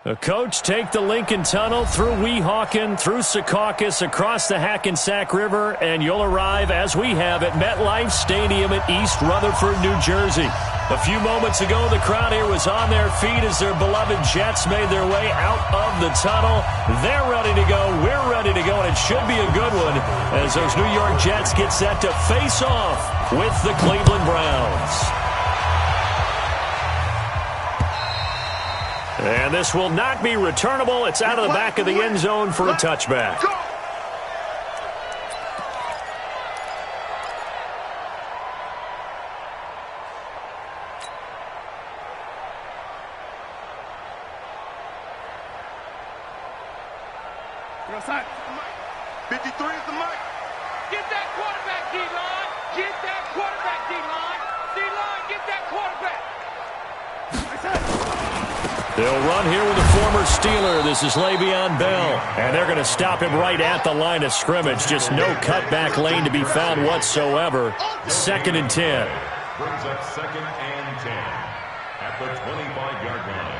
The coach take the Lincoln Tunnel through Weehawken, through Secaucus, across the Hackensack River, and you'll arrive, as we have, at MetLife Stadium in East Rutherford, New Jersey. A few moments ago, the crowd here was on their feet as their beloved Jets made their way out of the tunnel. They're ready to go. We're ready to go, and it should be a good one as those New York Jets get set to face off with the Cleveland Browns. And this will not be returnable. It's out of the back of the end zone for a touchback. You're outside. 53 is the mic. Get that quarterback, D-line. Get that quarterback, D-line. D-line, get that quarterback. They'll run here with a former Steeler. This is Le'Veon Bell. And they're going to stop him right at the line of scrimmage. Just no cutback lane to be found whatsoever. 2nd and 10. Brings up 2nd and 10 at the 25-yard line.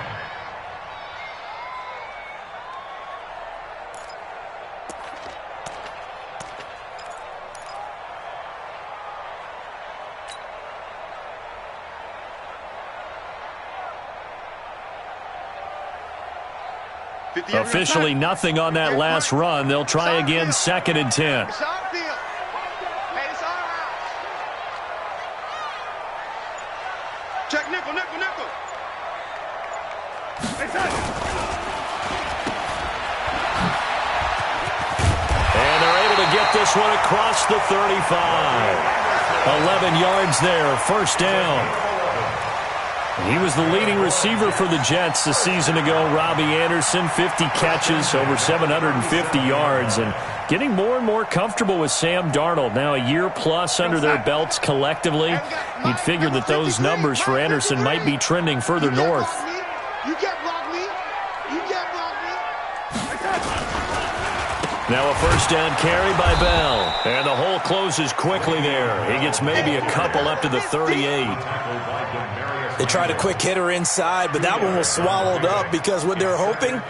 Officially nothing on that last run. They'll try again, 2nd and 10. Check nickel, nickel, nickel. And they're able to get this one across the 35. 11 yards there, first down. He was the leading receiver for the Jets a season ago. Robbie Anderson, 50 catches, over 750 yards, and getting more and more comfortable with Sam Darnold. Now a year plus under their belts collectively. You'd figure that those numbers for Anderson might be trending further north. You can't block me. You can't block me. Now a first down carry by Bell. And the hole closes quickly there. He gets maybe a couple up to the 38. They tried a quick hitter inside, but that one was swallowed up because what they're hoping,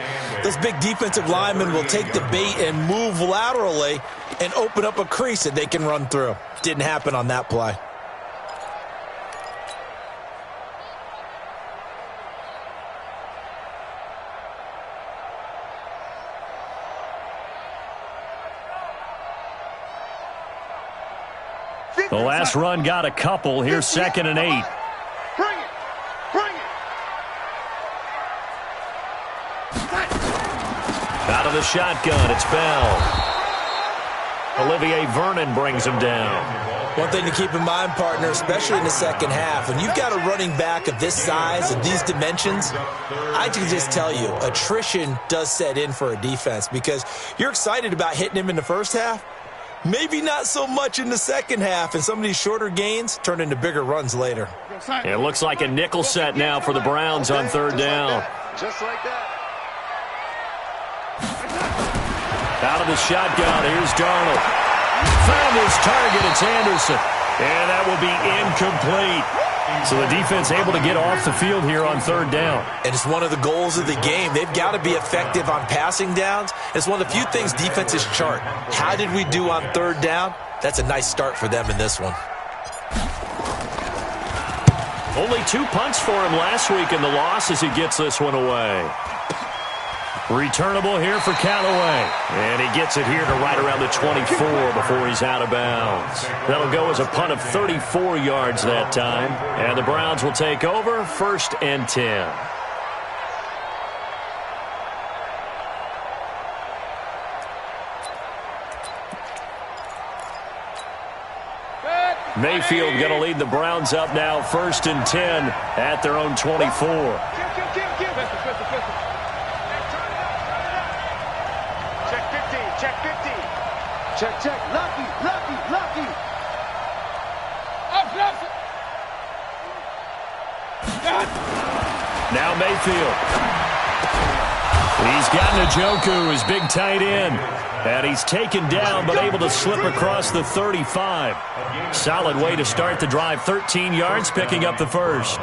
those big defensive linemen will take the bait and move laterally and open up a crease that they can run through. Didn't happen on that play. The last run got a couple. Here's 2nd and 8. Bring it. Bring it. Out of the shotgun, it's Bell. Olivier Vernon brings him down. One thing to keep in mind, partner, especially in the second half, when you've got a running back of this size and these dimensions, I can just tell you, attrition does set in for a defense because you're excited about hitting him in the first half. Maybe not so much in the second half, and some of these shorter gains turn into bigger runs later. It looks like a nickel set now for the Browns on 3rd down. Just like that. Out of the shotgun, here's Darnold. Found his target, it's Anderson. And that will be incomplete. So the defense able to get off the field here on 3rd down. And it's one of the goals of the game. They've got to be effective on passing downs. It's one of the few things defenses chart. How did we do on 3rd down? That's a nice start for them in this one. Only 2 punts for him last week in the loss as he gets this one away. Returnable here for Callaway. And he gets it here to right around the 24 before he's out of bounds. That'll go as a punt of 34 yards that time. And the Browns will take over, 1st and 10. Mayfield going to lead the Browns up now, 1st and 10 at their own 24. Check, check. Lucky, lucky, lucky. Up, left. Now Mayfield. He's got Njoku, his big tight end. And he's taken down, but able to slip across the 35. Solid way to start the drive. 13 yards, picking up the first.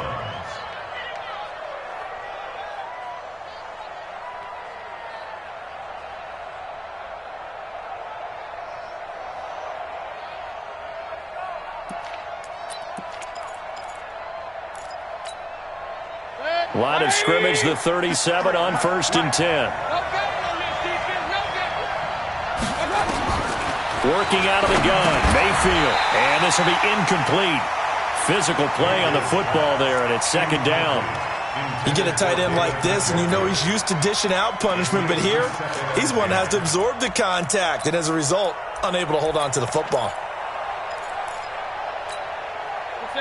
Line of scrimmage, the 37 on 1st and 10. Working out of the gun, Mayfield. And this will be incomplete. Physical play on the football there, and it's 2nd down. You get a tight end like this, and you know he's used to dishing out punishment, but here, he's one that has to absorb the contact, and as a result, unable to hold on to the football.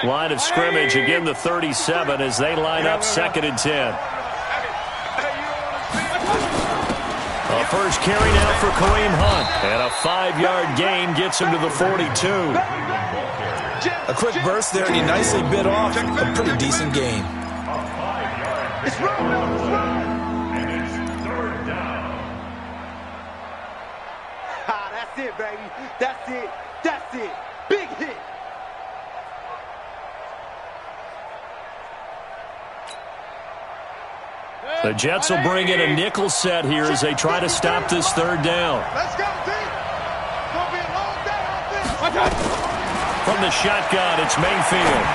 Line of scrimmage, again the 37 as they line up 2nd and 10. A first carry now for Kareem Hunt. And a 5-yard gain gets him to the 42. A quick burst there, and he nicely bit off a pretty decent gain. It's wrong. It's wrong. And it's 3rd down. That's it, baby. That's it. That's it. Big hit. The Jets will bring in a nickel set here as they try to stop this 3rd down. Let's go, team. It's going to be a long day on this. From the shotgun, it's Mayfield.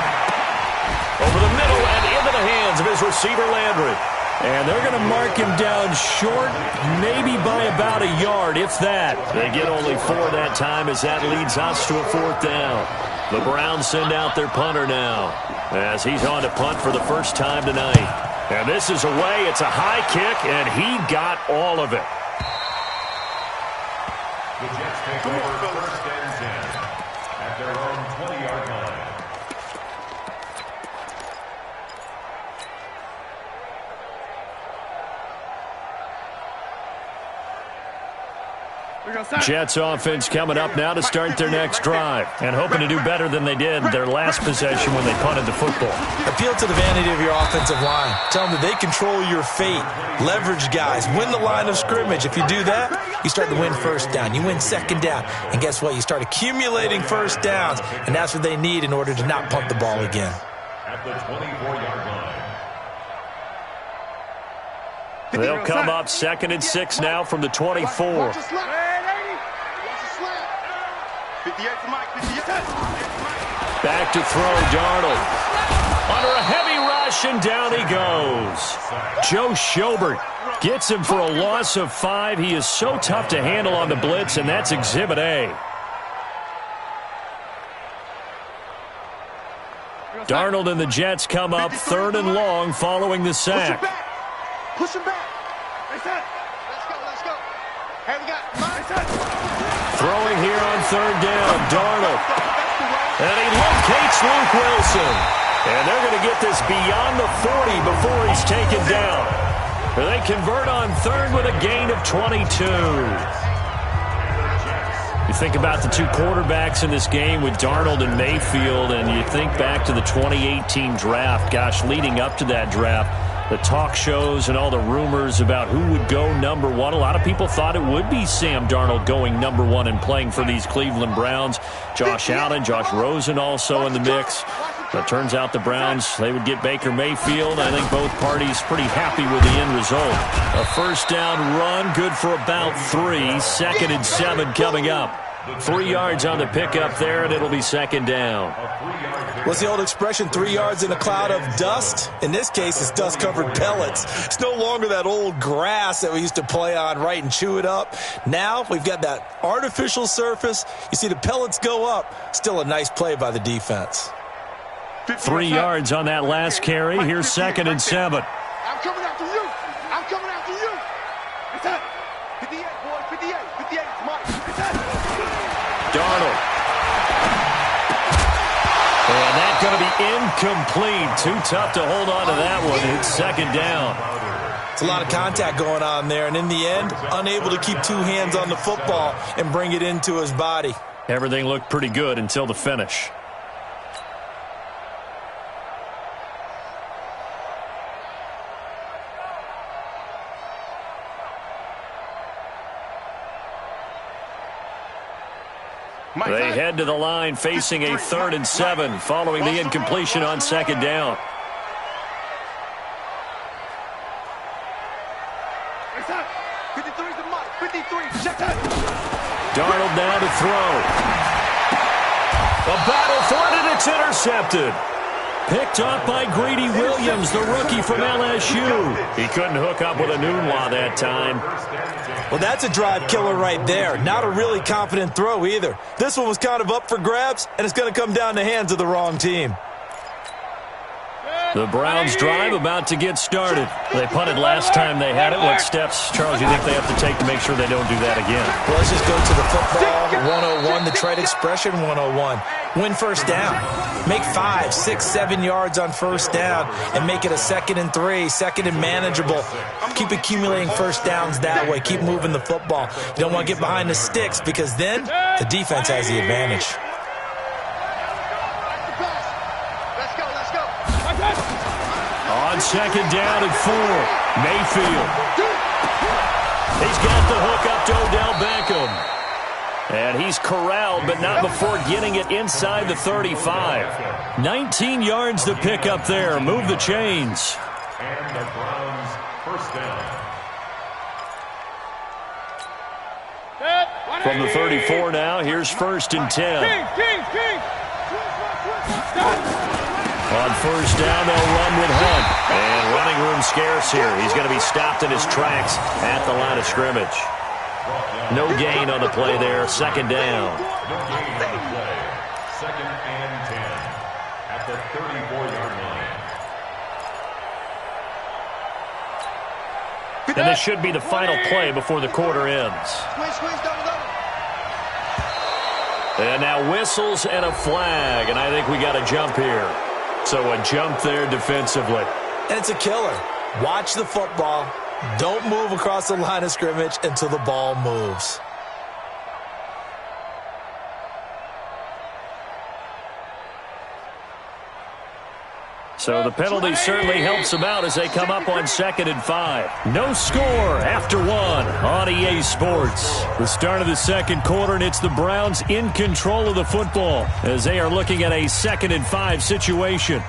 Over the middle and into the hands of his receiver, Landry. And they're going to mark him down short, maybe by about a yard, if that. They get only 4 that time as that leads us to a 4th down. The Browns send out their punter now as he's on to punt for the first time tonight. And this is away. It's a high kick, and he got all of it. The Jets take over 1st and 10 at their own 20-yard line. Jets offense coming up now to start their next drive and hoping to do better than they did their last possession when they punted the football. Appeal to the vanity of your offensive line. Tell them that they control your fate. Leverage guys. Win the line of scrimmage. If you do that, you start to win 1st down. You win 2nd down. And guess what? You start accumulating 1st downs. And that's what they need in order to not punt the ball again. At the 24-yard line. They'll come up 2nd and 6 now from the 24. Back to throw, Darnold. Under a heavy rush, and down he goes. Joe Schobert gets him for a loss of 5. He is so tough to handle on the blitz, and that's Exhibit A. Darnold and the Jets come up 3rd and long following the sack. Push him back. Let's go, let's go. Hey, we got Throwing here on 3rd down, Darnold. And he locates Luke Wilson. And they're going to get this beyond the 40 before he's taken down. They convert on 3rd with a gain of 22. You think about the 2 quarterbacks in this game with Darnold and Mayfield, and you think back to the 2018 draft. Gosh, leading up to that draft, the talk shows and all the rumors about who would go number 1. A lot of people thought it would be Sam Darnold going number 1 and playing for these Cleveland Browns. Josh Allen, Josh Rosen also in the mix. But turns out the Browns, they would get Baker Mayfield. I think both parties pretty happy with the end result. A 1st down run, good for about 3. 2nd and 7 coming up. 3 yards on the pickup there, and it'll be 2nd down. What's the old expression, 3 yards in a cloud of dust? In this case, it's dust-covered pellets. It's no longer that old grass that we used to play on, right, and chew it up. Now we've got that artificial surface. You see the pellets go up. Still a nice play by the defense. 3 yards on that last carry. Here's 2nd and 7. I'm coming after you. I'm coming after you. It's that. 58, boy. 58. 58. It's Mike. It's that. Darnold. And that's going to be incomplete. Too tough to hold on to that one. It's 2nd down. It's a lot of contact going on there, and in the end, unable to keep 2 hands on the football and bring it into his body. Everything looked pretty good until the finish. They head to the line facing a 3rd and 7 following the incompletion on 2nd down. Darnold now to throw. A battle for it, and it's intercepted. Picked off by Greedy Williams, the rookie from LSU. He couldn't hook up with a Nunwa that time. Well, that's a drive killer right there. Not a really confident throw either. This one was kind of up for grabs, and it's going to come down the hands of the wrong team. The Browns drive about to get started. They punted last time they had it. What steps, Charles, you think they have to take to make sure they don't do that again? Well, let's just go to the football 101, the trade expression 101. Win first down. Make 5, 6, 7 yards on first down and make it a 2nd and 3, 2nd and manageable. Keep accumulating first downs that way. Keep moving the football. You don't want to get behind the sticks because then the defense has the advantage. On second down and 4, Mayfield. He's got the hook up to Odell Beckham. And he's corralled, but not before getting it inside the 35. 19 yards to pick up there. Move the chains. And the Browns first down. From the 34 now, here's 1st and 10. On first down, they'll run with Hunt. And running room scarce here. He's going to be stopped in his tracks at the line of scrimmage. No gain on the play there. 2nd down. No gain on the play. 2nd and 10 at the 34-yard line. And this should be the final play before the quarter ends. And now whistles and a flag. And I think we got a jump here. So a jump there defensively. And it's a killer. Watch the football. Don't move across the line of scrimmage until the ball moves. So the penalty certainly helps them out as they come up on 2nd and 5. No score after 1 on EA Sports. The start of the second quarter, and it's the Browns in control of the football as they are looking at a 2nd and 5 situation.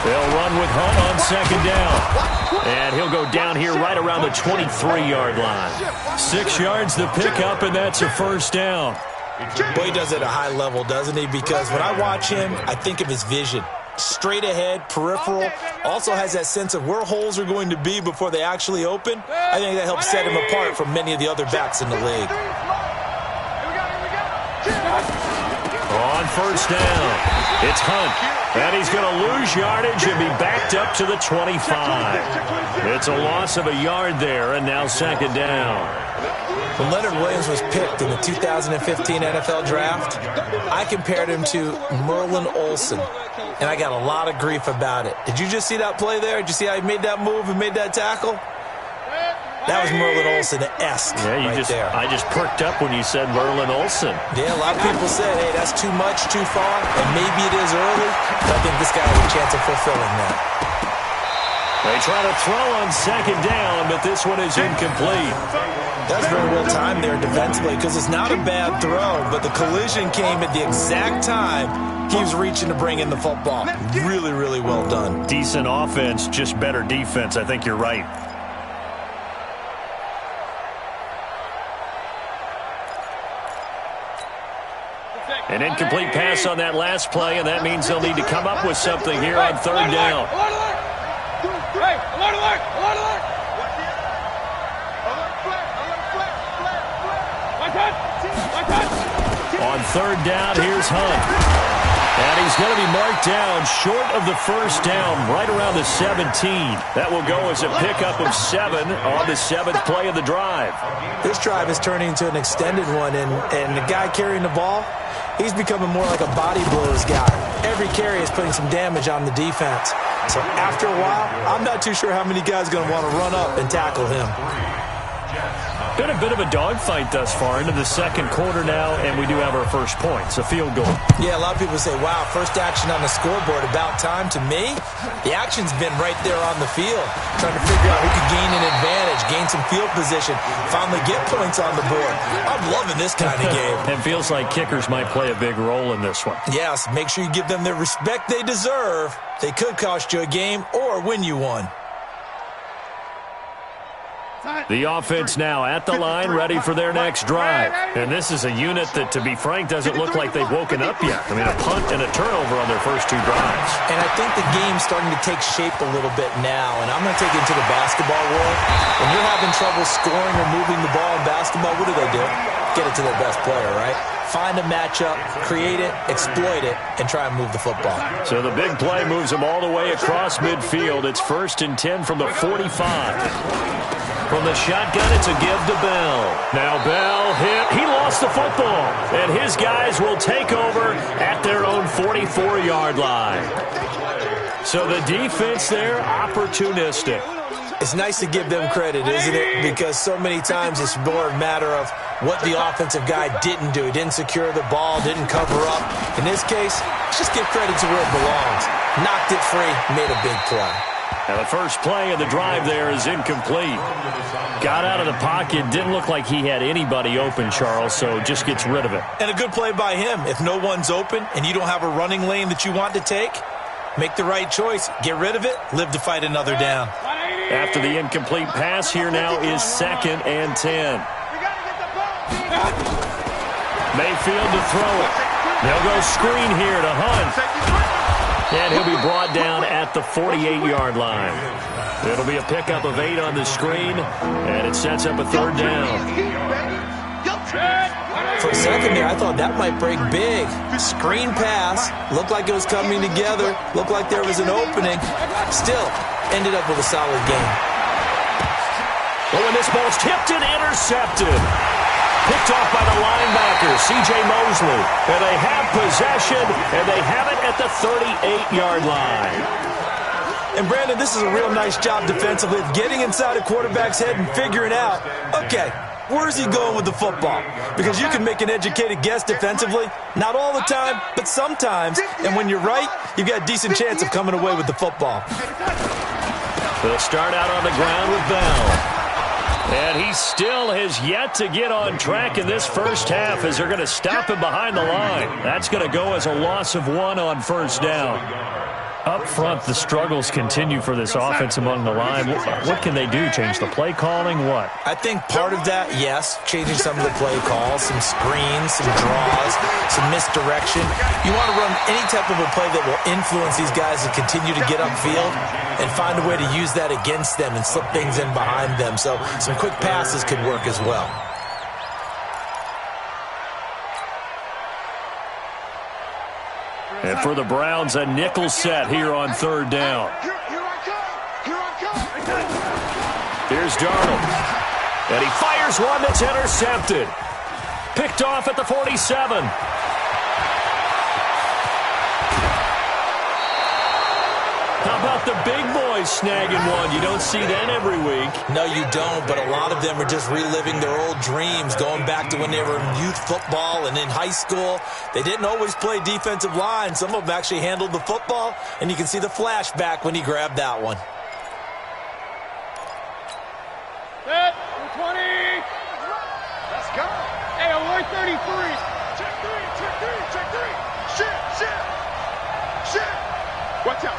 They'll run with Hunt on 2nd down. And he'll go down here right around the 23-yard line. 6 yards to pick up, and that's a 1st down. Boy, he does it at a high level, doesn't he? Because when I watch him, I think of his vision. Straight ahead, peripheral. Also has that sense of where holes are going to be before they actually open. I think that helps set him apart from many of the other backs in the league. On first down, it's Hunt. And he's going to lose yardage and be backed up to the 25. It's a loss of a yard there, and now 2nd down. When Leonard Williams was picked in the 2015 NFL Draft, I compared him to Merlin Olsen, and I got a lot of grief about it. Did you just see that play there? Did you see how he made that move and made that tackle? That was Merlin Olsen-esque there. I just perked up when you said Merlin Olsen. Yeah, a lot of people said, hey, that's too much, too far, and maybe it is early, but I think this guy has a chance of fulfilling that. They try to throw on 2nd down, but this one is incomplete. That's very well timed there defensively because it's not a bad throw, but the collision came at the exact time he was reaching to bring in the football. Really, really well done. Decent offense, just better defense. I think you're right. An incomplete pass on that last play, and that means they'll need to come up with something here on 3rd down. On 3rd down, here's Hunt. And he's going to be marked down short of the 1st down, right around the 17. That will go as a pickup of 7 on the 7th play of the drive. This drive is turning into an extended one, and the guy carrying the ball, he's becoming more like a body blows guy. Every carry is putting some damage on the defense. So after a while, I'm not too sure how many guys are going to want to run up and tackle him. Been a bit of a dogfight thus far into the second quarter now, and we do have our first points, a field goal. Yeah, a lot of people say, wow, first action on the scoreboard, about time. To me, the action's been right there on the field, trying to figure out who could gain an advantage, gain some field position, finally get points on the board. I'm loving this kind of game. It feels like kickers might play a big role in this one. Yes, make sure you give them the respect they deserve. They could cost you a game or win you one. The offense now at the line, ready for their next drive. And this is a unit that, to be frank, doesn't look like they've woken up yet. I mean, a punt and a turnover on their first two drives. And I think the game's starting to take shape a little bit now. And I'm going to take it into the basketball world. When you're having trouble scoring or moving the ball in basketball, what do? Get it to their best player, right? Find a matchup, create it, exploit it, and try and move the football. So the big play moves them all the way across midfield. It's 1st and 10 from the 45. From the shotgun, it's a give to Bell. Now Bell hit. He lost the football. And his guys will take over at their own 44-yard line. So the defense there, opportunistic. It's nice to give them credit, isn't it? Because so many times it's more a matter of what the offensive guy didn't do. He didn't secure the ball, didn't cover up. In this case, let's just give credit to where it belongs. Knocked it free, made a big play. Now the first play of the drive there is incomplete. Got out of the pocket, didn't look like he had anybody open, Charles, so just gets rid of it. And a good play by him. If no one's open and you don't have a running lane that you want to take, make the right choice. Get rid of it, live to fight another down. After the incomplete pass, here now is 2nd and 10. Mayfield to throw it. They'll go screen here to Hunt. And he'll be brought down at the 48-yard line. It'll be a pickup of 8 on the screen, and it sets up a 3rd down. For a second there, I thought that might break big. Screen pass. Looked like it was coming together. Looked like there was an opening. Still, ended up with a solid game. Oh, and this ball's tipped and intercepted. Picked off by the linebacker, C.J. Mosley. And they have possession, and they have it at the 38-yard line. And, Brandon, this is a real nice job defensively of getting inside a quarterback's head and figuring out, okay, where's he going with the football? Because you can make an educated guess defensively. Not all the time, but sometimes. And when you're right, you've got a decent chance of coming away with the football. They'll start out on the ground with Bell. And he still has yet to get on track in this first half as they're going to stop him behind the line. That's going to go as a loss of 1 on 1st down. Up front, the struggles continue for this offense among the line. What can they do? Change the play calling? What? I think part of that, yes, changing some of the play calls, some screens, some draws, some misdirection. You want to run any type of a play that will influence these guys to continue to get upfield and find a way to use that against them and slip things in behind them. So some quick passes could work as well. And for the Browns, a nickel set here on 3rd down. Here's Darnold. And he fires one that's intercepted. Picked off at the 47. How about the big boys snagging one? You don't see that every week. No, you don't, but a lot of them are just reliving their old dreams, going back to when they were in youth football and in high school. They didn't always play defensive line. Some of them actually handled the football, and you can see the flashback when he grabbed that one. Set, 20. Let's go. Hey, alert 33. Check 3, check 3, check 3. Shit. Watch out.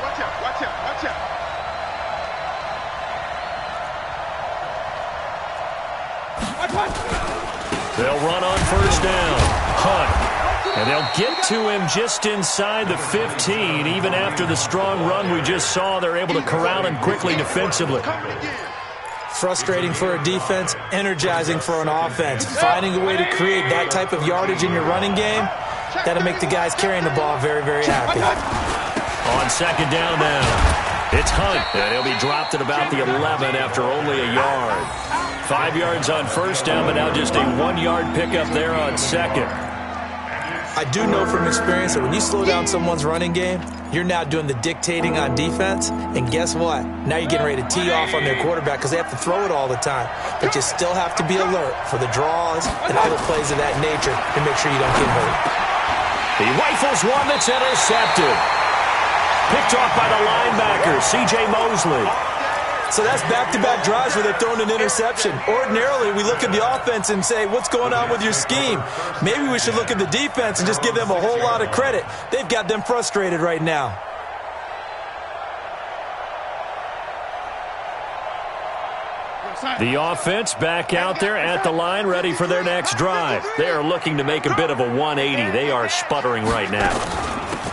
They'll run on 1st down. Hunt. And they'll get to him just inside the 15. Even after the strong run we just saw, they're able to corral him quickly defensively. Frustrating for a defense, energizing for an offense. Finding a way to create that type of yardage in your running game, that'll make the guys carrying the ball very, very happy. On 2nd down now. It's Hunt, and he'll be dropped at about the 11 after only a yard. 5 yards on 1st down, but now just a 1-yard pickup there on 2nd. I do know from experience that when you slow down someone's running game, you're now doing the dictating on defense, and guess what? Now you're getting ready to tee off on their quarterback because they have to throw it all the time. But you still have to be alert for the draws and other plays of that nature to make sure you don't get hurt. He rifles one that's intercepted. Picked off by the linebacker, C.J. Mosley. So that's back-to-back drives where they're throwing an interception. Ordinarily, we look at the offense and say, what's going on with your scheme? Maybe we should look at the defense and just give them a whole lot of credit. They've got them frustrated right now. The offense back out there at the line, ready for their next drive. They are looking to make a bit of a 180. They are sputtering right now.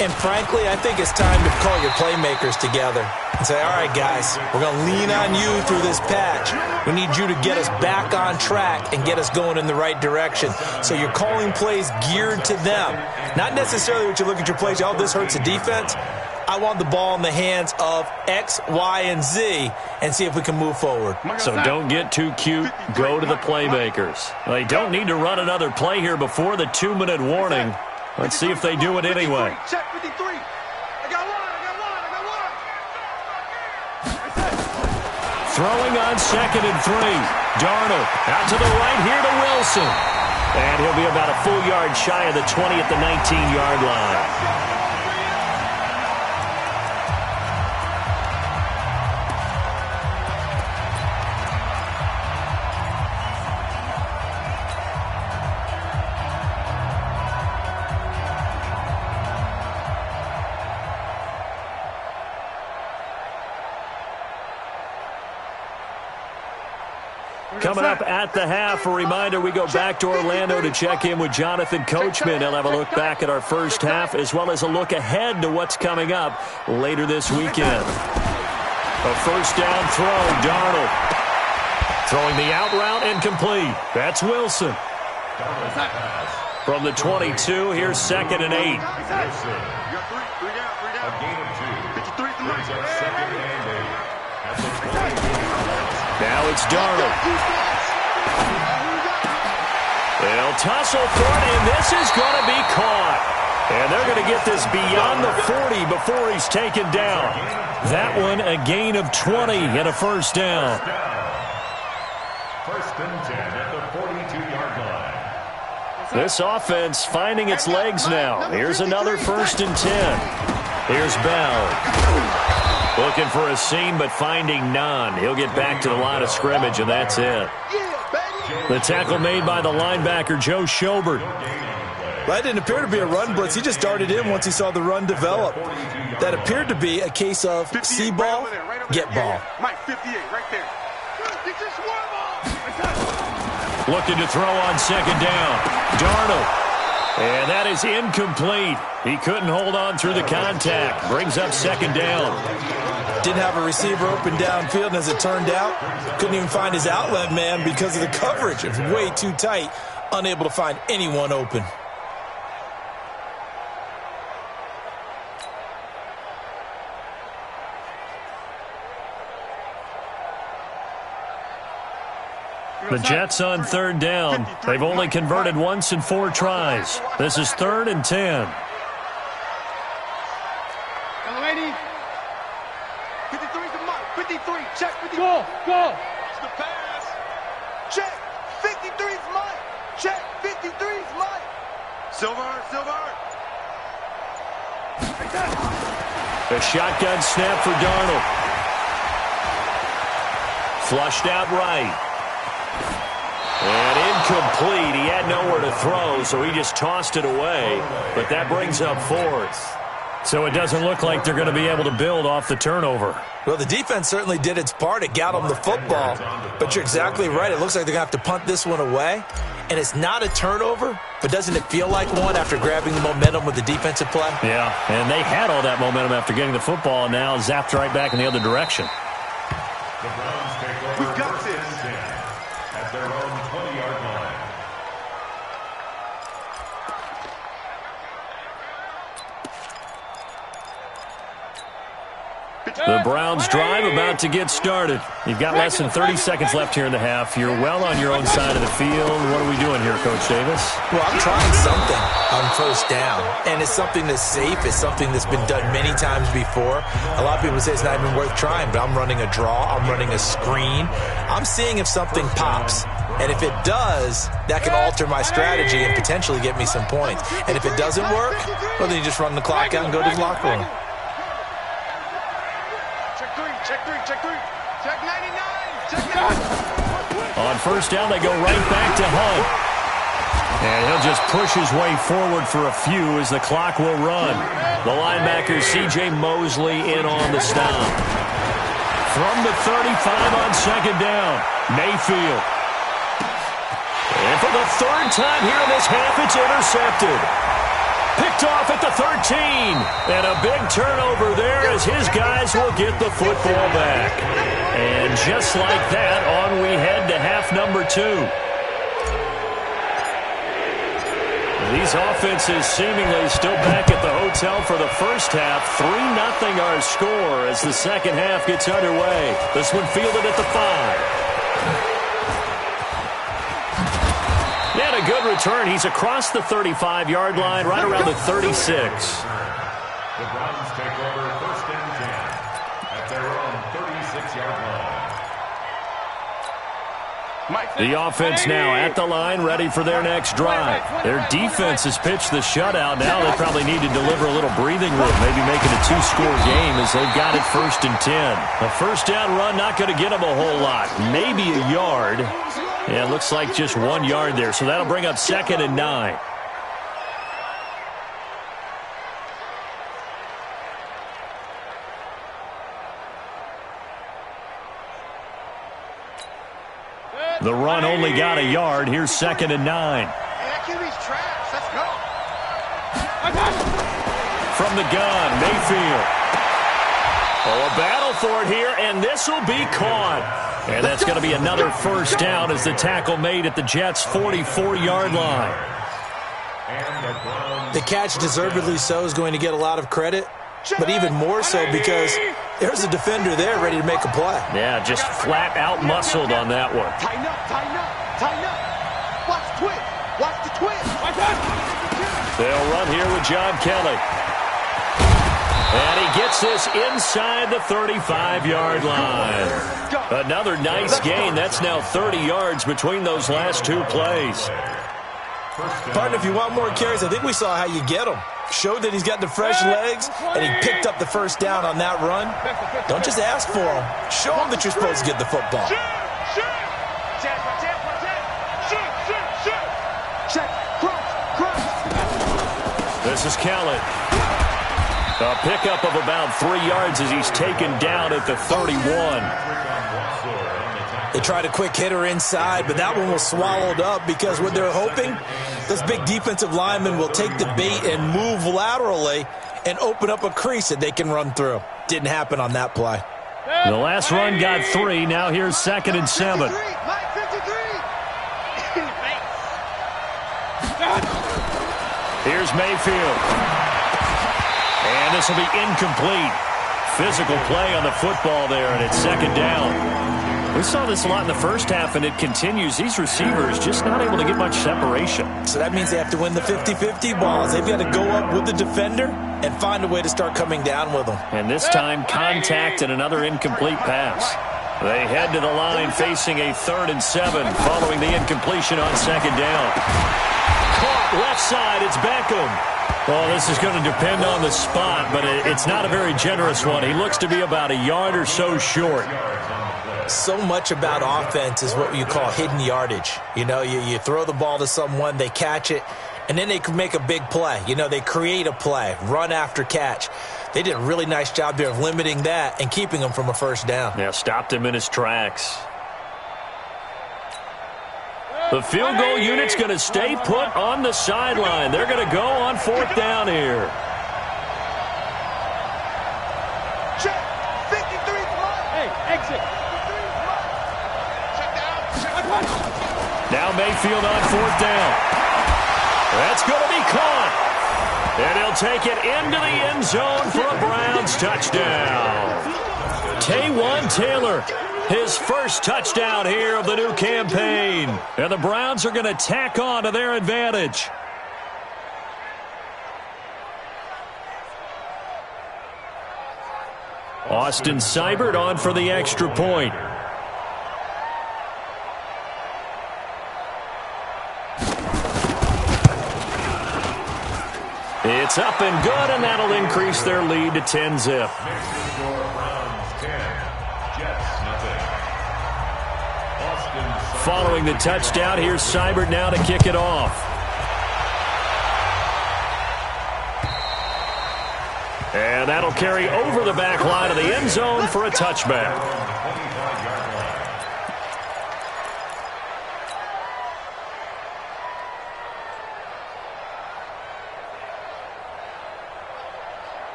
And frankly, I think it's time to call your playmakers together and say, all right, guys, we're going to lean on you through this patch. We need you to get us back on track and get us going in the right direction. So you're calling plays geared to them. Not necessarily what you look at your plays, oh, this hurts the defense. I want the ball in the hands of X, Y, and Z and see if we can move forward. So don't get too cute. Go to the playmakers. They don't need to run another play here before the 2-minute warning. Let's see if they do it anyway. Check 53. I got one. Throwing on 2nd and 3. Darnold out to the right here to Wilson. And he'll be about a full yard shy of the 20 at the 19-yard line. Coming up at the half, a reminder, we go back to Orlando to check in with Jonathan Coachman. He'll have a look back at our first half as well as a look ahead to what's coming up later this weekend. A first down throw, Darnold. Throwing the out route incomplete. That's Wilson. From the 22, here's 2nd and 8. A gain of 2. Brings up 2nd and 8. At the 20. Now it's Darnold. They'll tussle for it, and this is going to be caught. And they're going to get this beyond the 40 before he's taken down. That one a gain of 20 and a first down. First and 10 at the 42-yard line. This offense finding its legs now. Here's another 1st and 10. Here's Bell. Looking for a seam, but finding none. He'll get back to the line of scrimmage, and that's it. The tackle made by the linebacker, Joe Schobert. That didn't appear to be a run blitz. He just darted in once he saw the run develop. That appeared to be a case of see ball, get ball. Mike, 58, right there. Looking to throw on 2nd down. Darnold. And that is incomplete. He couldn't hold on through the contact. Brings up 2nd down. Didn't have a receiver open downfield, and as it turned out, couldn't even find his outlet man because of the coverage. It was way too tight, unable to find anyone open. The Jets on 3rd down. They've only converted once in 4 tries. This is 3rd and 10. 53's the mark. 53. Check 53. Go. It's the pass. Check. 53's Mike. Check. 53's Mike. Silver. A shotgun snap for Darnold. Flushed out right. And incomplete. He had nowhere to throw, so he just tossed it away. But that brings up 4th. So it doesn't look like they're going to be able to build off the turnover. Well, the defense certainly did its part. It got them the football. But you're exactly right. It looks like they're going to have to punt this one away. And it's not a turnover, but doesn't it feel like one after grabbing the momentum with the defensive play? Yeah, and they had all that momentum after getting the football, and now zapped right back in the other direction. The Browns take over. We got this. At their own 20-yard line. The Browns drive about to get started. You've got less than 30 seconds left here in the half. You're well on your own side of the field. What are we doing here, Coach Davis? Well, I'm trying something on 1st down, and it's something that's safe. It's something that's been done many times before. A lot of people say it's not even worth trying, but I'm running a draw. I'm running a screen. I'm seeing if something pops. And if it does, that can alter my strategy and potentially get me some points. And if it doesn't work, well, then you just run the clock out and go to the locker room. Check 3. Check 99. Check 99. On 1st down, they go right back to Hunt. And he'll just push his way forward for a few as the clock will run. The linebacker, C.J. Mosley, in on the stop. From the 35 on second down, Mayfield. And for the third time here in this half, it's intercepted. Picked off at the 13. And a big turnover there as his guys will get the football back. And just like that, on we head to half number 2. These offenses seemingly still back at the hotel for the first half. 3-0 our score as the second half gets underway. This one fielded at the 5. And a good return. He's across the 35-yard line, right around the 36. The Browns take over first and 10 at their own 36-yard line. The offense now at the line, ready for their next drive. Their defense has pitched the shutout. Now they probably need to deliver a little breathing room, maybe making a 2-score game as they've got it first and 10. A first down run not going to get them a whole lot, maybe a yard. Yeah, it looks like just 1 yard there, so that'll bring up second and 9. The run only got a yard. Here's second and 9. Trash. Let's go. From the gun, Mayfield. Oh, a battle for it here, and this will be caught. And that's going to be another first down as the tackle made at the Jets' 44-yard line. The catch, deservedly so, is going to get a lot of credit, but even more so because there's a defender there ready to make a play. Yeah, just flat out muscled on that one. Tighten up, tighten up, tighten up. Watch the twist. Watch the twist. They'll run here with John Kelly. And he gets this inside the 35-yard line. Another nice gain. That's now 30 yards between those last 2 plays. Partner, if you want more carries, I think we saw how you get them. Showed that he's got the fresh legs, and he picked up the first down on that run. Don't just ask for them. Show them that you're supposed to get the football. This is Kelly. A pickup of about 3 yards as he's taken down at the 31. They tried a quick hitter inside, but that one was swallowed up because what they're hoping, this big defensive lineman will take the bait and move laterally and open up a crease that they can run through. Didn't happen on that play. The last run got 3. Now here's second and 7. Here's Mayfield. And this will be incomplete. Physical play on the football there, and it's second down. We saw this a lot in the first half, and it continues. These receivers just not able to get much separation. So that means they have to win the 50-50 balls. They've got to go up with the defender and find a way to start coming down with them. And this time, contact and another incomplete pass. They head to the line facing a 3rd and 7 following the incompletion on second down. Caught left side. It's Beckham. Well, this is going to depend on the spot, but it's not a very generous one. He looks to be about a yard or so short. So much about offense is what you call hidden yardage. You know, you throw the ball to someone, they catch it, and then they can make a big play. You know, they create a play, run after catch. They did a really nice job there of limiting that and keeping him from a first down. Yeah, stopped him in his tracks. The field goal unit's going to stay put on the sideline. They're going to go on 4th down here. Check. 53. Hey, exit. Now Mayfield on 4th down. That's going to be caught. And he'll take it into the end zone for a Browns touchdown. Taywan Taylor, his first touchdown here of the new campaign. And the Browns are going to tack on to their advantage. Austin Seibert on for the extra point. It's up and good, and that'll increase their lead to 10-zip. Following the touchdown, here's Seibert now to kick it off. And that'll carry over the back line of the end zone for a touchback.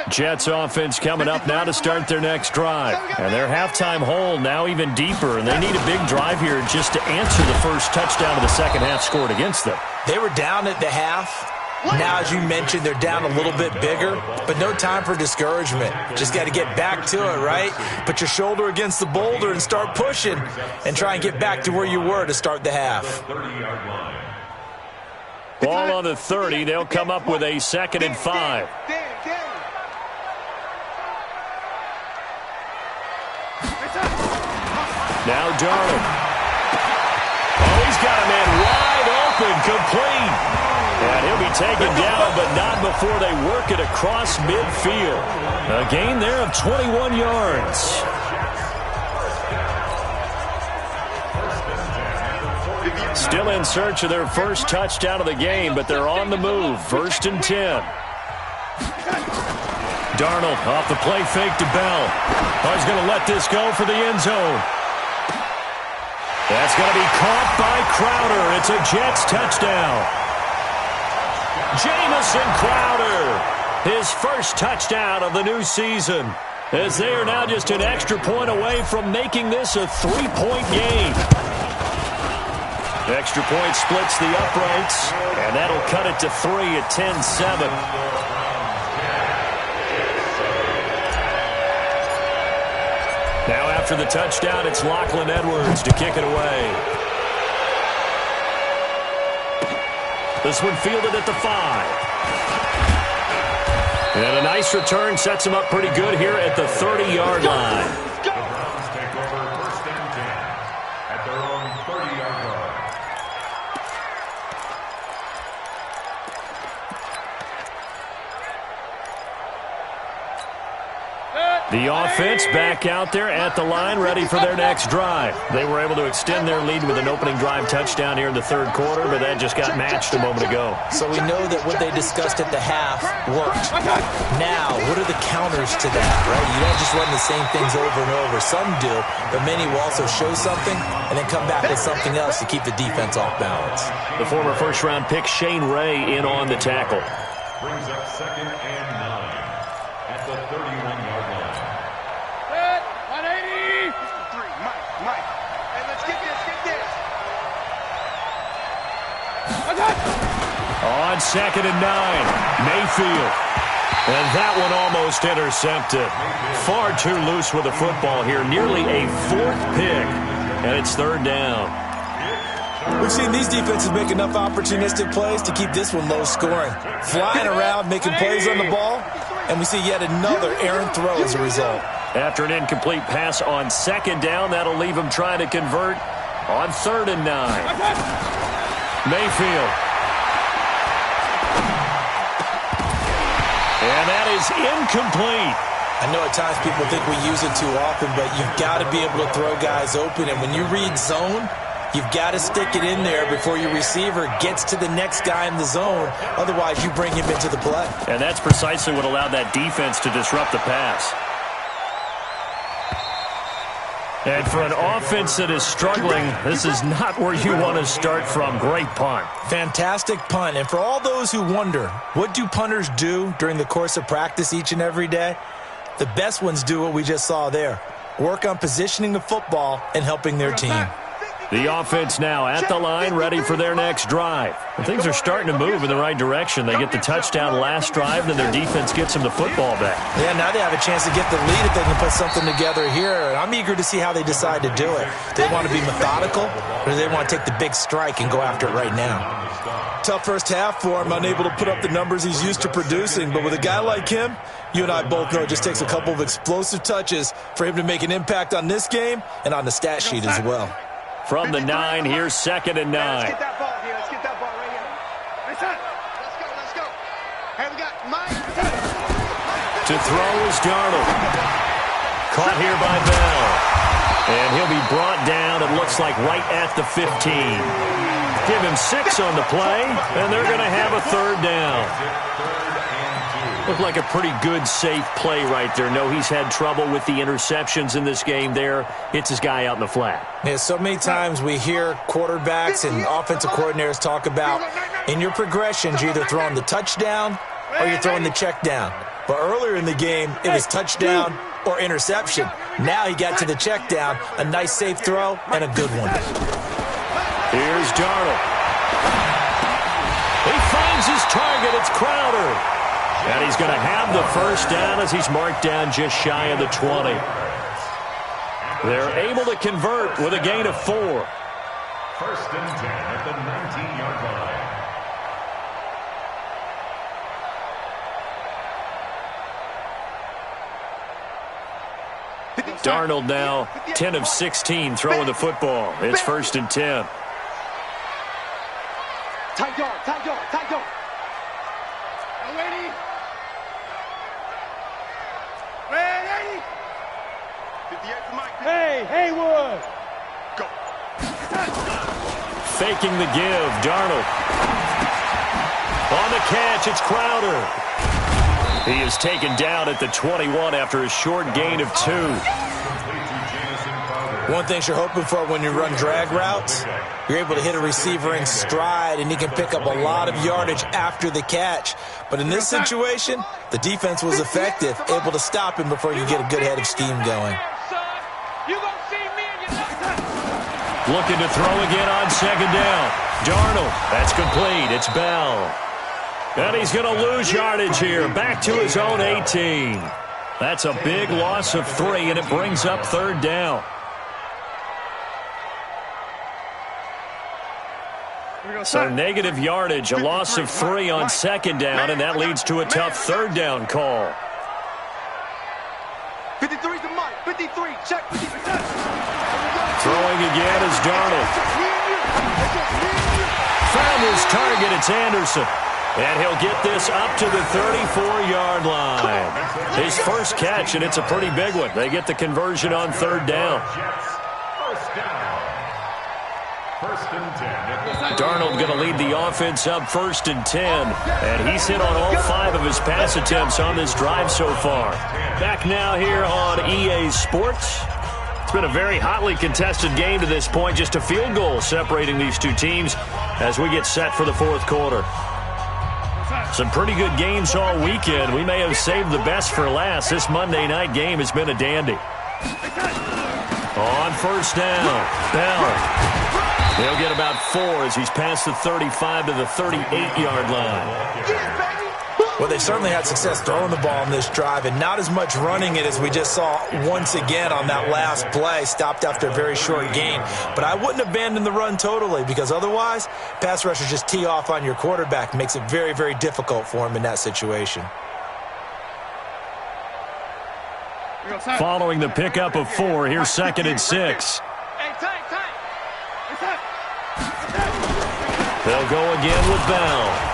Jets offense coming up now to start their next drive. And their halftime hole now even deeper, and they need a big drive here just to answer the first touchdown of the second half scored against them. They were down at the half. Now, as you mentioned, they're down a little bit bigger, but no time for discouragement. Just got to get back to it, right? Put your shoulder against the boulder and start pushing and try and get back to where you were to start the half. Ball on the 30. They'll come up with a 2nd and 5. Now Darnold. Oh, he's got a man wide open, complete. And he'll be taken down, but not before they work it across midfield. A gain there of 21 yards. Still in search of their first touchdown of the game, but they're on the move. 1st and 10. Darnold off the play fake to Bell. Oh, he's going to let this go for the end zone. That's going to be caught by Crowder. It's a Jets touchdown. Jamison Crowder, his first touchdown of the new season, as they are now just an extra point away from making this a 3-point game. Extra point splits the uprights, and that'll cut it to 3 at 10-7. Now after the touchdown, it's Lachlan Edwards to kick it away. This one fielded at the 5. And a nice return sets him up pretty good here at the 30-yard line. The Browns take over 1st and 10 at their own 30-yard line. The offense back out there at the line, ready for their next drive. They were able to extend their lead with an opening drive touchdown here in the 3rd quarter, but that just got matched a moment ago. So we know that what they discussed at the half worked. Now, what are the counters to that, right? You don't just run the same things over and over. Some do, but many will also show something and then come back with something else to keep the defense off balance. The former first-round pick Shane Ray in on the tackle. Brings up 2nd and 9 at the 31-yard line. On 2nd and 9, Mayfield. And that one almost intercepted. Far too loose with the football here. Nearly a 4th pick. And it's 3rd down. We've seen these defenses make enough opportunistic plays to keep this one low scoring. Flying around, making plays on the ball. And we see yet another errant throw as a result. After an incomplete pass on 2nd down, that'll leave him trying to convert on 3rd and 9. Mayfield. And that is incomplete. I know at times people think we use it too often, but you've got to be able to throw guys open. And when you read zone, you've got to stick it in there before your receiver gets to the next guy in the zone. Otherwise, you bring him into the play. And that's precisely what allowed that defense to disrupt the pass. And for an offense that is struggling, this is not where you want to start from. Great punt. Fantastic punt. And for all those who wonder, what do punters do during the course of practice each and every day? The best ones do what we just saw there. Work on positioning the football and helping their team. The offense now at the line, ready for their next drive. And things are starting to move in the right direction. They get the touchdown last drive, then their defense gets them the football back. Yeah, now they have a chance to get the lead if they can put something together here. And I'm eager to see how they decide to do it. Do they want to be methodical, or do they want to take the big strike and go after it right now? Tough first half for him, unable to put up the numbers he's used to producing. But with a guy like him, you and I both know it just takes a couple of explosive touches for him to make an impact on this game and on the stat sheet as well. From the 9, here's 2nd and 9. Let's get that ball here. Let's get that ball right here. Let's go. Let's go. Hey, we got Mike. To throw is Darnold. Caught here by Bell. And he'll be brought down, it looks like, right at the 15. Give him 6 on the play, and they're going to have a third down. Looked like a pretty good, safe play right there. No, he's had trouble with the interceptions in this game there. Hits his guy out in the flat. Yeah, so many times we hear quarterbacks and offensive coordinators talk about in your progressions, you're either throwing the touchdown or you're throwing the check down. But earlier in the game, it was touchdown or interception. Now he got to the check down, a nice safe throw, and a good one. Here's Darnold. He finds his target. It's Crowder. And he's going to have the first down as he's marked down just shy of the 20. They're able to convert with a gain of 4. First and 10 at the 19-yard line. Darnold now 10 of 16 throwing the football. It's first and 10. Tight yard, tight yard, tight yard. Ready? Ready? 58 for Mike. Hey, Haywood. Go. Faking the give, Darnold. On the catch, it's Crowder. He is taken down at the 21 after a short gain of 2. One thing you're hoping for when you run drag routes, you're able to hit a receiver in stride, and he can pick up a lot of yardage after the catch. But in this situation, the defense was effective, able to stop him before you get a good head of steam going. Looking to throw again on second down. Darnold, that's complete. It's Bell. And he's going to lose yardage here, back to his own 18. That's a big loss of 3, and it brings up third down. So negative yardage, a loss of 3 on second down, and that leads to a tough third down call. 53 to Mike, 53, check 53. Throwing again is Darnold. Found his target, it's Anderson. And he'll get this up to the 34-yard line. His first catch, and it's a pretty big one. They get the conversion on third down. First and 10. Darnold going to lead the offense up first and 10. And he's hit on all 5 of his pass attempts on this drive so far. Back now here on EA Sports. It's been a very hotly contested game to this point. Just a field goal separating these two teams as we get set for the fourth quarter. Some pretty good games all weekend. We may have saved the best for last. This Monday night game has been a dandy. On first down, Bell. He'll get about 4 as he's past the 35 to the 38-yard line. Well, they certainly had success throwing the ball in this drive and not as much running it as we just saw once again on that last play. Stopped after a very short gain. But I wouldn't abandon the run totally because otherwise, pass rushers just tee off on your quarterback. Makes it very, very difficult for him in that situation. Following the pickup of 4, here's second and 6. They'll go again with Bell.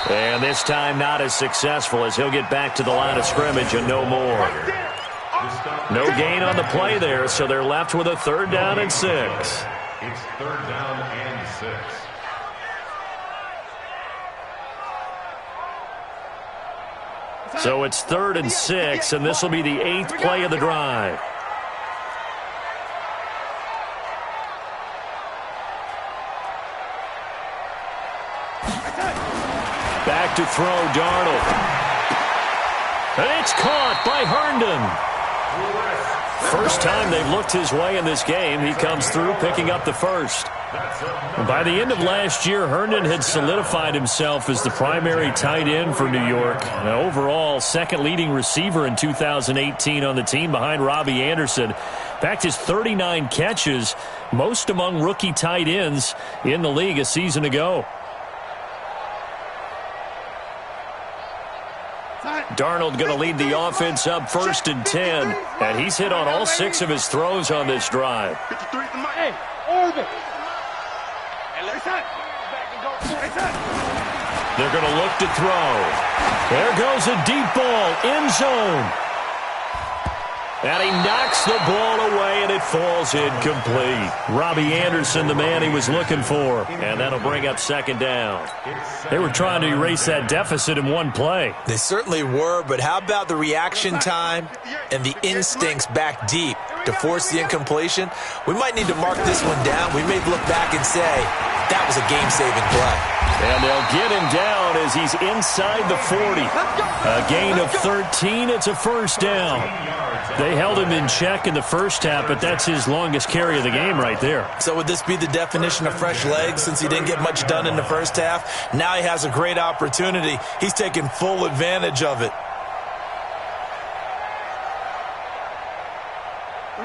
And this time not as successful as he'll get back to the line of scrimmage and no more. No gain on the play there, so they're left with a third down and 6. It's third down and 6. So it's third and 6, and this will be the 8th play of the drive. Back to throw, Darnold. And it's caught by Herndon. First time they've looked his way in this game. He comes through picking up the first. By the end of last year, Herndon had solidified himself as the primary tight end for New York. An overall second leading receiver in 2018 on the team behind Robbie Anderson. Backed his 39 catches, most among rookie tight ends in the league a season ago. Darnold going to lead the offense up first and 10, and he's hit on all 6 of his throws on this drive. Hey, Orbit. They're going to look to throw. There goes a deep ball, end zone. And he knocks the ball away, and it falls incomplete. Robbie Anderson, the man he was looking for. And that'll bring up second down. They were trying to erase that deficit in one play. They certainly were, but how about the reaction time and the instincts back deep to force the incompletion? We might need to mark this one down. We may look back and say, that was a game-saving play. And they'll get him down as he's inside the 40. A gain of 13. It's a first down. They held him in check in the first half, but that's his longest carry of the game right there. So would this be the definition of fresh legs since he didn't get much done in the first half? Now he has a great opportunity. He's taking full advantage of it.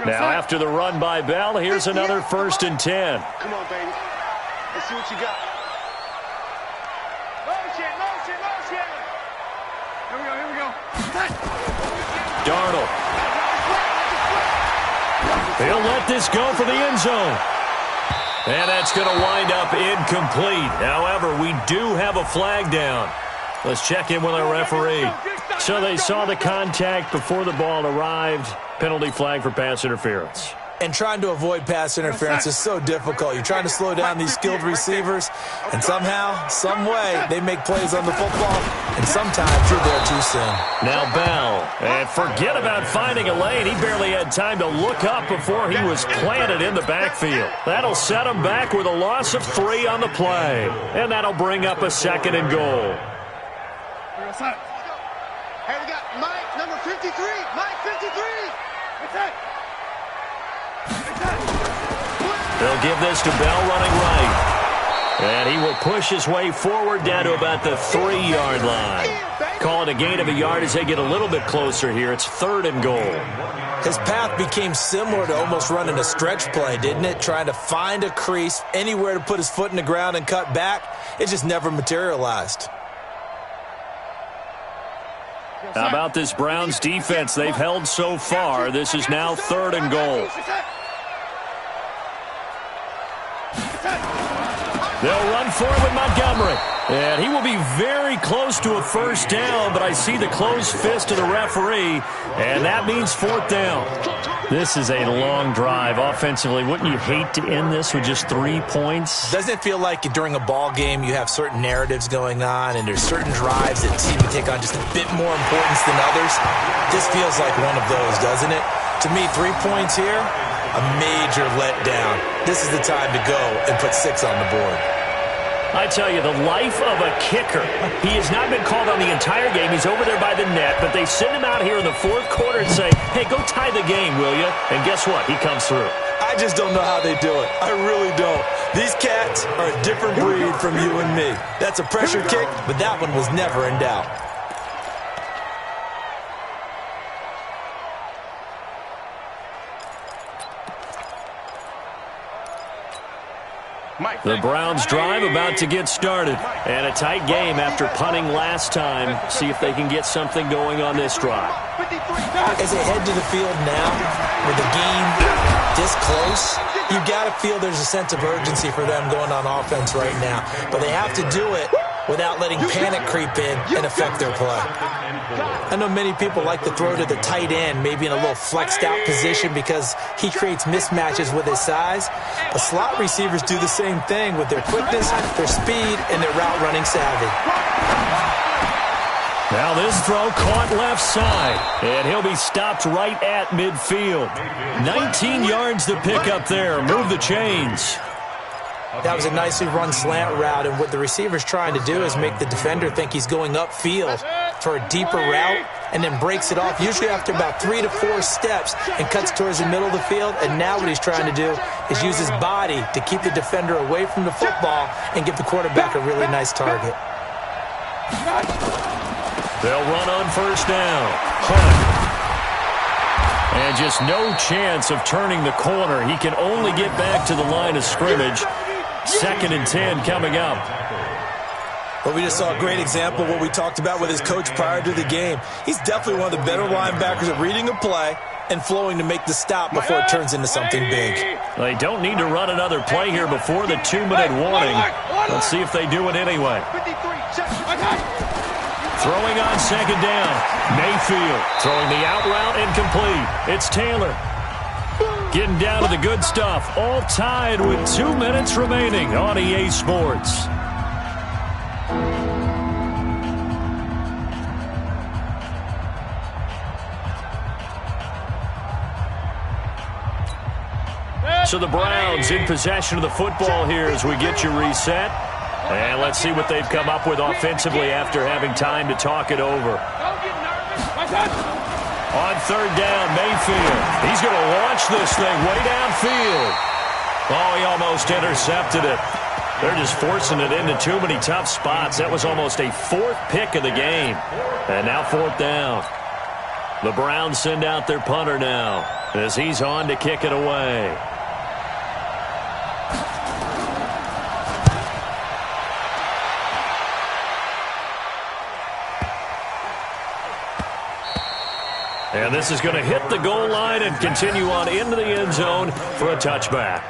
Now after the run by Bell, here's another 1st and 10. Come on, baby. Let's see what you got. Motion. Here we go. Darnold. He'll let this go for the end zone. And that's going to wind up incomplete. However, we do have a flag down. Let's check in with our referee. So they saw the contact before the ball arrived. Penalty flag for pass interference. And trying to avoid pass interference is so difficult. You're trying to slow down these skilled receivers, and somehow, some way, they make plays on the football, and sometimes you're there too soon. Now Bell, and forget about finding a lane. He barely had time to look up before he was planted in the backfield. That'll set him back with a loss of 3 on the play, and that'll bring up a 2nd and goal. Hey, we got Mike, number 53. Mike, 53. What's that? They'll give this to Bell running right. And he will push his way forward down to about the 3-yard line. Call it a gain of a yard as they get a little bit closer here. It's 3rd and goal. His path became similar to almost running a stretch play, didn't it? Trying to find a crease, anywhere to put his foot in the ground and cut back. It just never materialized. How about this Browns defense they've held so far? This is now 3rd and goal. They'll run for it with Montgomery. And he will be very close to a first down, but I see the closed fist of the referee, and that means 4th down. This is a long drive offensively. Wouldn't you hate to end this with just 3 points? Doesn't it feel like during a ball game you have certain narratives going on and there's certain drives that seem to take on just a bit more importance than others? This feels like one of those, doesn't it? To me, 3 points here, a major letdown. This is the time to go and put 6 on the board. I tell you, the life of a kicker. He has not been called on the entire game. He's over there by the net, but they send him out here in the 4th quarter and say, hey, go tie the game, will you? And guess what? He comes through. I just don't know how they do it. I really don't. These cats are a different breed from you and me. That's a pressure kick, but that one was never in doubt. The Browns drive about to get started. And a tight game after punting last time. See if they can get something going on this drive. As they head to the field now, with the game this close, you've got to feel there's a sense of urgency for them going on offense right now. But they have to do it without letting panic creep in and affect their play. I know many people like to throw to the tight end, maybe in a little flexed out position because he creates mismatches with his size. But slot receivers do the same thing with their quickness, their speed, and their route running savvy. Now this throw caught left side, and he'll be stopped right at midfield. 19 yards to pick up there. Move the chains. That was a nicely run slant route, and what the receiver's trying to do is make the defender think he's going upfield for a deeper route and then breaks it off, usually after about 3 to 4 steps, and cuts towards the middle of the field. And now what he's trying to do is use his body to keep the defender away from the football and give the quarterback a really nice target. They'll run on first down. Hunt. And just no chance of turning the corner. He can only get back to the line of scrimmage. 2nd and 10 coming up. Well, we just saw a great example of what we talked about with his coach prior to the game. He's definitely one of the better linebackers at reading a play and flowing to make the stop before it turns into something big. They don't need to run another play here before the 2-minute warning. Let's see if they do it anyway. Throwing on second down. Mayfield throwing the out route incomplete. It's Taylor. Getting down to the good stuff. All tied with 2 minutes remaining on EA Sports. So the Browns in possession of the football here as we get you reset. And let's see what they've come up with offensively after having time to talk it over. On third down, Mayfield. He's going to launch this thing way downfield. Oh, he almost intercepted it. They're just forcing it into too many tough spots. That was almost a fourth pick of the game. And now fourth down. The Browns send out their punter now as he's on to kick it away. And this is going to hit the goal line and continue on into the end zone for a touchback.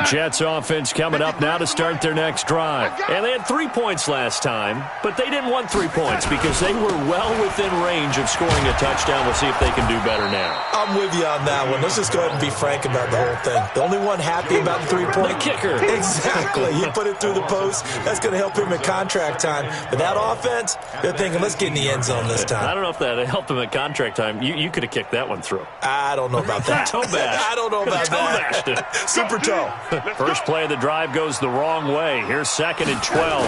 Jets offense coming up now to start their next drive. And they had 3 points last time, but they didn't want 3 points because they were well within range of scoring a touchdown. We'll see if they can do better now. I'm with you on that one. Let's just go ahead and be frank about the whole thing. The only one happy about the 3-point kicker. Exactly. He put it through the post. That's going to help him in contract time. But that offense, they're thinking, let's get in the end zone this time. I don't know if that helped him at contract time. You could have kicked that one through. I don't know about that. Toe bash. I don't know about that. Super toe. First play of the drive goes the wrong way. Here's 2nd and 12.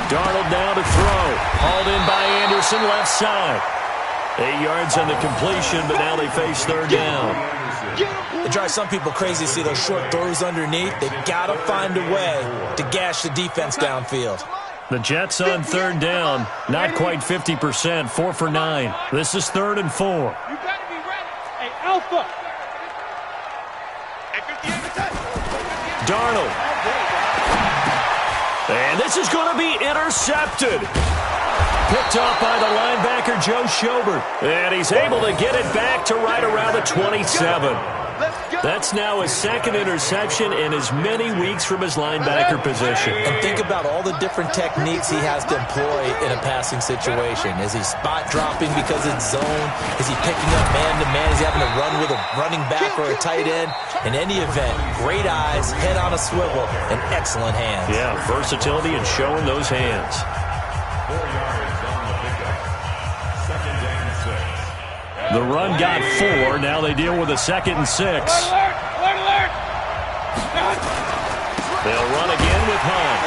Darnold down to throw. Hauled in by Anderson, left side. 8 yards on the completion, but now they face third down. It drives some people crazy to see those short throws underneath. They got to find a way to gash the defense downfield. The Jets on third down, not quite 50%, 4 for 9. This is 3rd and 4. You got to be ready. Hey, Alpha. Darnold. And this is going to be intercepted. Picked off by the linebacker, Joe Schobert. And he's able to get it back to right around the 27. That's now his 2nd interception in as many weeks from his linebacker position. And think about all the different techniques he has to employ in a passing situation. Is he spot dropping because it's zone? Is he picking up man-to-man? Is he having to run with a running back or a tight end? In any event, great eyes, head on a swivel, and excellent hands. Yeah, versatility and showing those hands. 4 yards on the pickup. 2nd and 6. The run got 4. Now they deal with a 2nd and 6. Alert, alert. They'll run again with Hunt.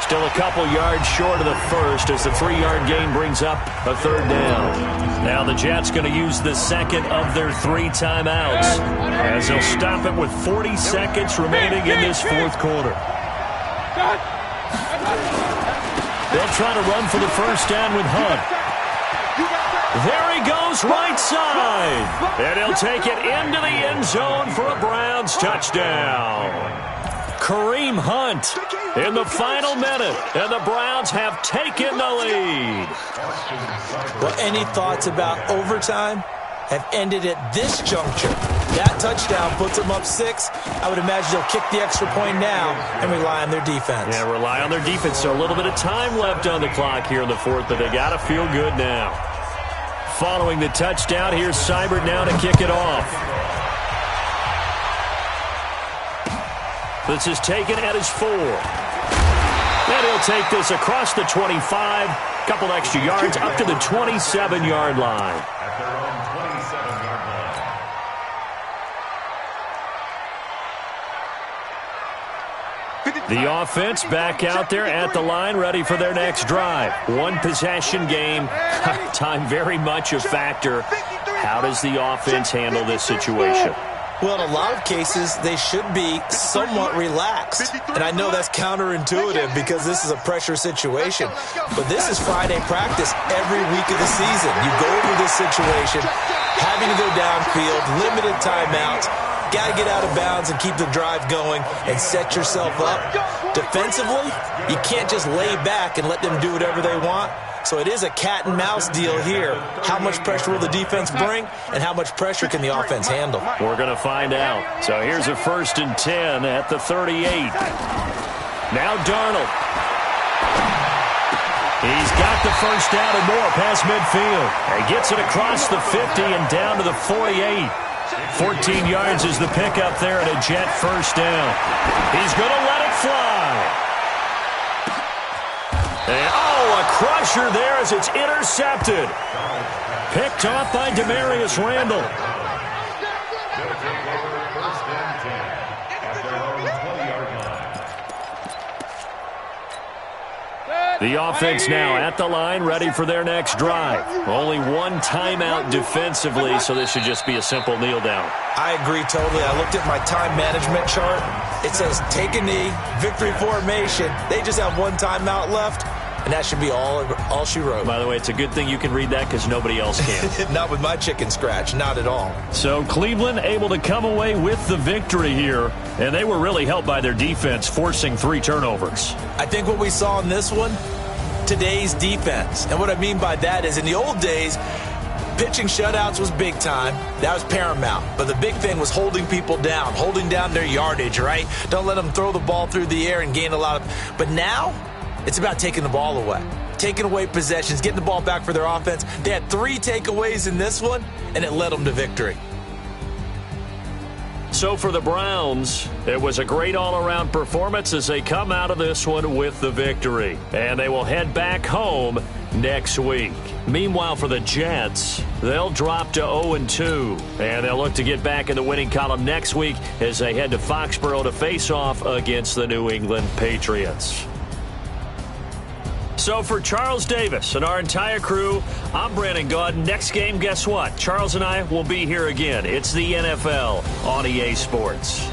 Still a couple yards short of the first as the 3-yard gain brings up a third down. Now the Jets going to use the 2nd of their 3 timeouts as they'll stop it with 40 seconds remaining in this 4th quarter. They'll try to run for the first down with Hunt. There he goes, right side. And he'll take it into the end zone for a Browns touchdown. Kareem Hunt in the final minute, and the Browns have taken the lead. Well, any thoughts about overtime have ended at this juncture. That touchdown puts them up 6. I would imagine they'll kick the extra point now and rely on their defense. Yeah, rely on their defense. So a little bit of time left on the clock here in the 4th, but they got to feel good now. Following the touchdown, here's Seibert now to kick it off. This is taken at his 4. And he'll take this across the 25, couple extra yards, up to the 27-yard line. At their own 27-yard line. The offense back out there at the line, ready for their next drive. One possession game, time very much a factor. How does the offense handle this situation? Well, in a lot of cases, they should be somewhat relaxed. And I know that's counterintuitive because this is a pressure situation. But this is Friday practice every week of the season. You go over this situation, having to go downfield, limited timeouts. got to get out of bounds and keep the drive going and set yourself up. Defensively, you can't just lay back and let them do whatever they want. So it is a cat and mouse deal here. How much pressure will the defense bring, and how much pressure can the offense handle? We're going to find out. So here's a 1st and 10 at the 38. Now Darnold. He's got the first down and more past midfield. He gets it across the 50 and down to the 48. 14 yards is the pickup there and a Jet first down. He's going to let it fly. And, a crusher there as it's intercepted. Picked off by Demarius Randall. The offense now at the line, ready for their next drive. Only one timeout defensively, so this should just be a simple kneel down. I agree totally. I looked at my time management chart. It says take a knee, victory formation. They just have one timeout left, and that should be all she wrote. By the way, it's a good thing you can read that because nobody else can. Not with my chicken scratch, not at all. So Cleveland able to come away with the victory here, and they were really helped by their defense, forcing 3 turnovers. I think what we saw in this one, today's defense. And what I mean by that is in the old days, pitching shutouts was big time. That was paramount. But the big thing was holding people down, holding down their yardage, right? Don't let them throw the ball through the air and gain a lot of... But now, it's about taking the ball away. Taking away possessions, getting the ball back for their offense. They had 3 takeaways in this one, and it led them to victory. So for the Browns, it was a great all-around performance as they come out of this one with the victory. And they will head back home next week. Meanwhile, for the Jets, they'll drop to 0-2. And they'll look to get back in the winning column next week as they head to Foxborough to face off against the New England Patriots. So for Charles Davis and our entire crew, I'm Brandon Gaudin. Next game, guess what? Charles and I will be here again. It's the NFL on EA Sports.